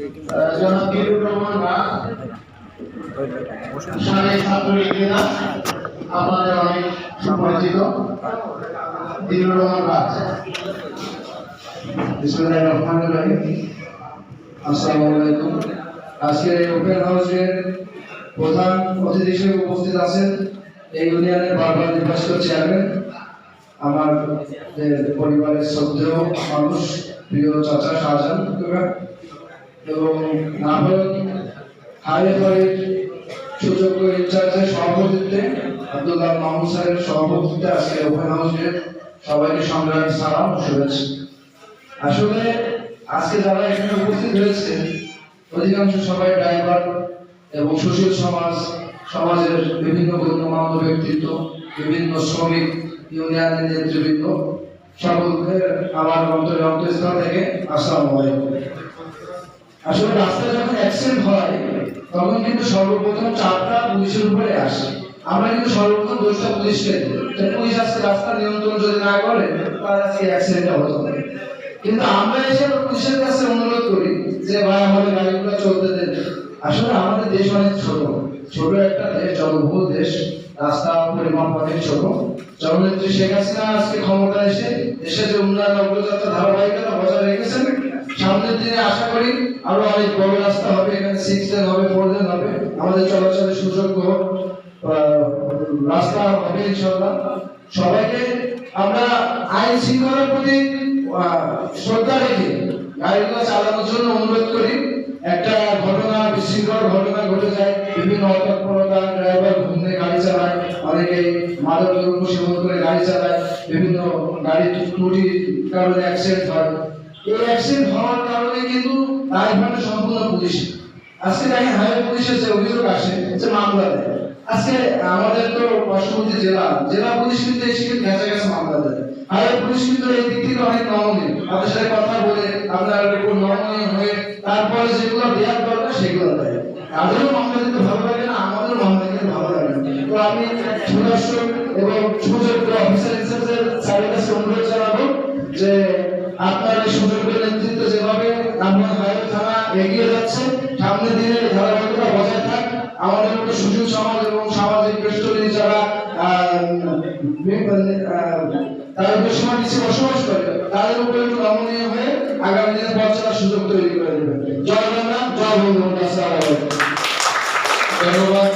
জনাব দিলুর রহমান রাজ সাবেক ছাত্রলীগ নেতা, আপনাদের অনেক সুপরিচিত দিলুর রহমান রাজ। বিসমিল্লাহির রহমানির রহিম। আসসালামু আলাইকুম। আজকের এই ওপেন হাউসের প্রধান অতিথি হিসেবে উপস্থিত আছেন এই ইউনিয়নের বারবার নির্বাচিত চেয়ারম্যান, আমার পরিবারের শ্রদ্ধেয় মানুষ, প্রিয় চাচা শাহজাহান এবং হাইওয়ে সুযোগ্য ইনচার্জের সভাপতিত্বে আব্দুল্লাহ মাহমুদ সাহেবের সভাপতিত্বে আজকে ওপেন হাউসের সবাইকে সংগ্রামী সালাম ও শুভেচ্ছা। আসলে আজকে যারা এখানে উপস্থিত হয়েছে অধিকাংশ সবাই ড্রাইভার এবং সুশীল সমাজের বিভিন্ন গণ্যমান্য ব্যক্তিত্ব, বিভিন্ন শ্রমিক ইউনিয়নের নেতৃবৃন্দ, সকলকে আমার অন্তঃস্থল থেকে আসসালামু আলাইকুম। আসলে রাস্তায় যখন অ্যাক্সিডেন্ট হয় তখন কিন্তু সর্বপ্রথম চাপটা পুলিশের উপরে আসে। আমরা কিন্তু সর্বপ্রথম দোষটা পুলিশকে দিই, পুলিশ আজকে রাস্তা নিয়ন্ত্রণ যদি না করে তাহলে আজকে অ্যাক্সিডেন্টটা হতো না। কিন্তু আমরা এসে পুলিশের কাছে অনুরোধ করি যে ভাই আমাদের গাড়িগুলো চলতে দেন। আসলে আমাদের দেশ অনেক ছোট একটা দেশ, জনবহুল দেশ, রাস্তা পরিমাণ অনেক ছোট। জননেত্রী শেখ হাসিনা আজকে ক্ষমতা এসে দেশের যে উন্নয়ন অগ্রযাত্রা ধারাবাহিকতা বজায় রেখেছেন। সামনের দিনে আশা করি আরো অনেক বড় রাস্তা হবে, এখানে 6 লেন হবে, 4 লেন হবে, আমাদের চলাচলের সুযোগ্য রাস্তা হবে ইনশাআল্লাহ। সবাইকে আমরা আইন শৃঙ্খলার প্রতি শ্রদ্ধা রেখে গাড়িগুলো চালানোর জন্য অনুরোধ করি। একটা বিশৃঙ্খল ঘটনা ঘটে যায়, বিভিন্ন অতৎপরতা, ড্রাইভার ঘুমে গাড়ি চালায়, অনেকে মাদক দ্রব্য সেবন করে গাড়ি চালায়, বিভিন্ন গাড়ি ত্রুটির কারণে অ্যাক্সিডেন্ট হয়। এই অ্যাক্সিডেন্ট হওয়ার কারণে কিন্তু দায়ভারটা সম্পূর্ণ পুলিশ। আজকে দেখেন হাইওয়ে পুলিশের যে অভিযোগ আসে যে মামলা দেয়। আজকে আমাদের তো পার্শ্ববর্তী জেলা পুলিশ কিন্তু এসে গেছে মামলা দেয়। হাইওয়ে পুলিশ কিন্তু এই দিক থেকে অনেক নমনীয়, তাদের সাথে কথা বলে আপনার উপর নমনীয় হয়ে তারপরে যেগুলো দেওয়ার দরকার সেগুলো দেয়। তাদেরও মামলা দিতে ভালো লাগে না, আমাদেরও মামলা দিতে ভালো লাগে না। তো আমি সুদর্শন এবং সুযোগ্য অফিসার হিসেবে স্যারের কাছে অনুরোধ জানাবো যে আপনার এই সুযোগ্য নেতৃত্ব যেভাবে আপনার হাইওয়ে থানা এগিয়ে যাচ্ছে, সামনের দিনে ধারাবাহিকতা বজায় থাক। আমাদের মতো সুশীল সমাজ এবং সামাজিক বেষ্টনী যারা তারা বেশিরভাগ নিচে বসবাস করে তাদের উপরে একটু নমনীয় হয়ে আগামী দিনে পথ চলার সুযোগ তৈরি করে দেবে। জয় বাংলা, জয় বঙ্গবন্ধু। আসসালামু আলাইকুম। ধন্যবাদ।